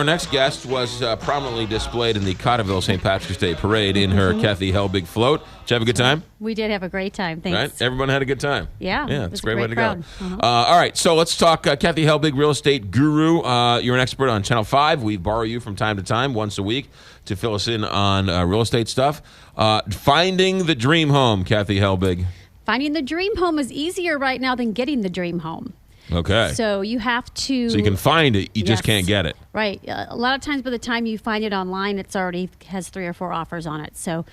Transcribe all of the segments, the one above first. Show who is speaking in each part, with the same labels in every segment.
Speaker 1: Our next guest was prominently displayed in the Cotterville St. Patrick's Day Parade in her Kathy Helbig float. Did you have a good time?
Speaker 2: We did have a great time. Thanks.
Speaker 1: Right? Everyone had a good time.
Speaker 2: Yeah.
Speaker 1: It's a great way to
Speaker 2: crowd.
Speaker 1: go. All right, so let's talk Kathy Helbig, real estate guru. You're an expert on Channel 5. We borrow you from time to time, once a week, to fill us in on real estate stuff. Finding the dream home, Kathy Helbig.
Speaker 2: Finding the dream home is easier right now than getting the dream home.
Speaker 1: Okay.
Speaker 2: So you have to...
Speaker 1: So you can find it, you just can't get it.
Speaker 2: Right. A lot of times by the time you find it online, it's already has 3 or 4 offers on it. So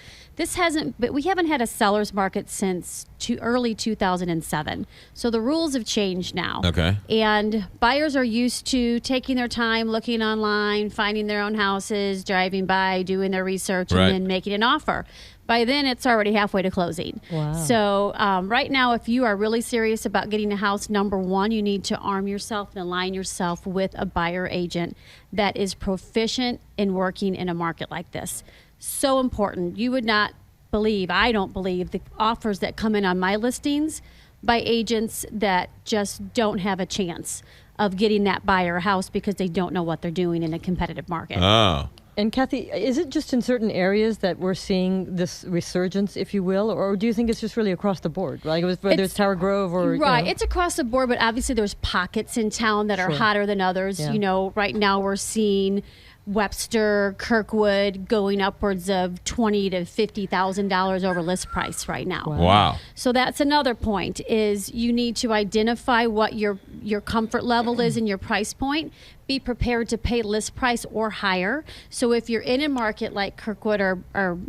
Speaker 2: but we haven't had a seller's market since early 2007. So the rules have changed now.
Speaker 1: Okay.
Speaker 2: And buyers are used to taking their time, looking online, finding their own houses, driving by, doing their research, and then making an offer. By then, it's already halfway to closing.
Speaker 3: Wow.
Speaker 2: So right now, if you are really serious about getting a house, number one, you need to arm yourself and align yourself with a buyer agent that is proficient in working in a market like this. So important. You would not believe, I don't believe, the offers that come in on my listings by agents that just don't have a chance of getting that buyer a house because they don't know what they're doing in a competitive market.
Speaker 1: Oh.
Speaker 3: And Kathy, is it just in certain areas that we're seeing this resurgence, if you will, or do you think it's just really across the board, like whether it's Tower Grove or
Speaker 2: right? It's across the board, but obviously there's pockets in town that are hotter than others.
Speaker 3: Yeah.
Speaker 2: You know, right now we're seeing Webster, Kirkwood going upwards of $20,000 to $50,000 over list price right now.
Speaker 1: Wow.
Speaker 2: So that's another point, is you need to identify what your comfort level is and your price point. Be prepared to pay list price or higher. So if you're in a market like Kirkwood or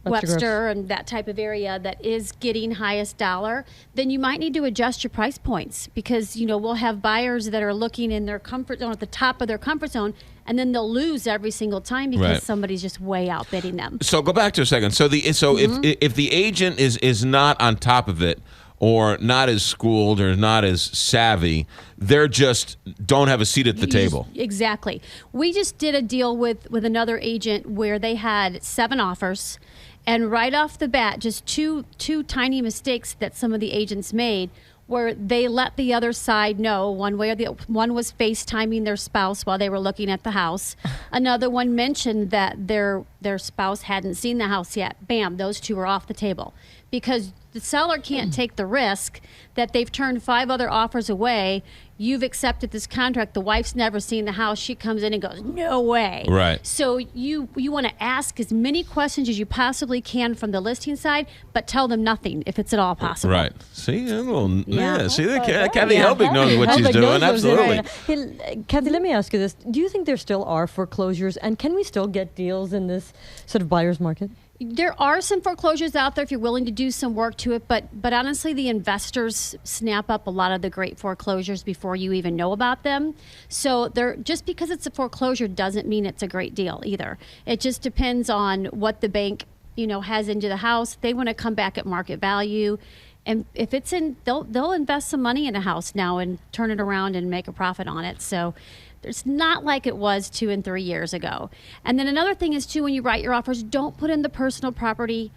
Speaker 2: Webster and that type of area that is getting highest dollar, then you might need to adjust your price points, because we'll have buyers that are looking in their comfort zone, at the top of their comfort zone, and then they'll lose every single time because somebody's just way outbidding them.
Speaker 1: So go back to a second. So if the agent is not on top of it, or not as schooled or not as savvy, they're just don't have a seat at the table.
Speaker 2: Exactly. We just did a deal with another agent where they had 7 offers, and right off the bat, just two tiny mistakes that some of the agents made, where they let the other side know one way or the other. One was FaceTiming their spouse while they were looking at the house. Another one mentioned that their spouse hadn't seen the house yet. Bam, those 2 are off the table, because the seller can't take the risk that they've turned 5 other offers away. You've accepted this contract. The wife's never seen the house. She comes in and goes, no way.
Speaker 1: Right.
Speaker 2: So you want to ask as many questions as you possibly can from the listing side, but tell them nothing if it's at all possible.
Speaker 1: Right. See, see that Kathy
Speaker 3: Yeah.
Speaker 1: Helbig knows what she's doing. Absolutely.
Speaker 3: Hey, Kathy, let me ask you this. Do you think there still are foreclosures, and can we still get deals in this sort of buyer's market?
Speaker 2: There are some foreclosures out there if you're willing to do some work to it, but honestly, the investors snap up a lot of the great foreclosures before you even know about them. So just because it's a foreclosure doesn't mean it's a great deal either. It just depends on what the bank has into the house. They want to come back at market value. And if it's they'll invest some money in a house now and turn it around and make a profit on it. So it's not like it was 2 and 3 years ago. And then another thing is, too, when you write your offers, don't put in the personal property.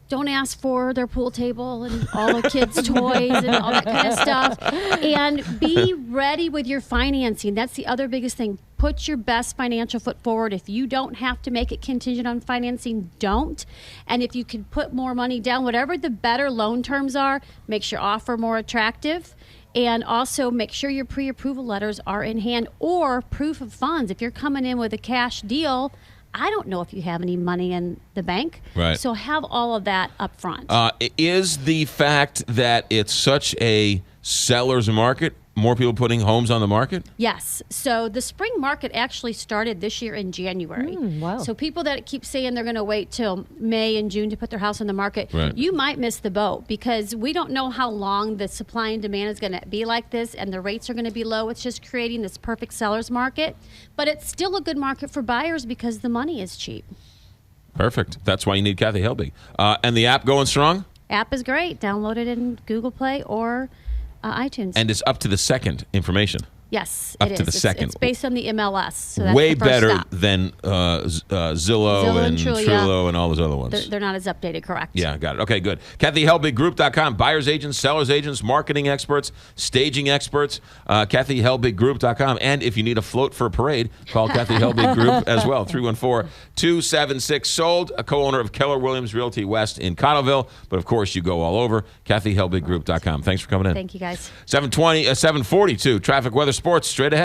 Speaker 2: Don't ask for their pool table and all the kids' toys and all that kind of stuff. And be ready with your financing. That's the other biggest thing. Put your best financial foot forward. If you don't have to make it contingent on financing, don't. And if you can put more money down, whatever the better loan terms are, makes your offer more attractive. And also make sure your pre-approval letters are in hand, or proof of funds. If you're coming in with a cash deal, I don't know if you have any money in the bank.
Speaker 1: Right.
Speaker 2: So have all of that up front.
Speaker 1: Is the fact that it's such a seller's market, more people putting homes on the market?
Speaker 2: Yes. So the spring market actually started this year in January.
Speaker 3: Wow.
Speaker 2: So people that keep saying they're going to wait till May and June to put their house on the market, you might miss the boat, because we don't know how long the supply and demand is going to be like this, and the rates are going to be low. It's just creating this perfect seller's market. But it's still a good market for buyers because the money is cheap.
Speaker 1: Perfect. That's why you need Kathy Helbig. And the app going strong?
Speaker 2: App is great. Download it in Google Play or iTunes.
Speaker 1: And it's up to the second information.
Speaker 2: Yes,
Speaker 1: Up
Speaker 2: it
Speaker 1: to
Speaker 2: is.
Speaker 1: the second.
Speaker 2: It's based on the MLS. So that's
Speaker 1: Way
Speaker 2: the first
Speaker 1: better
Speaker 2: step.
Speaker 1: than Zillow and Trullo and all those other ones.
Speaker 2: They're not as updated, correct?
Speaker 1: Yeah, got it. Okay, good. KathyHelbigGroup.com. Buyers agents, sellers agents, marketing experts, staging experts. KathyHelbigGroup.com. And if you need a float for a parade, call Kathy Helbig Group as well. 314-276-SOLD. A co-owner of Keller Williams Realty West in Cottleville. But of course, you go all over. KathyHelbigGroup.com. Thanks for coming in.
Speaker 2: Thank you, guys.
Speaker 1: 742. Traffic, weather, sports. Straight ahead.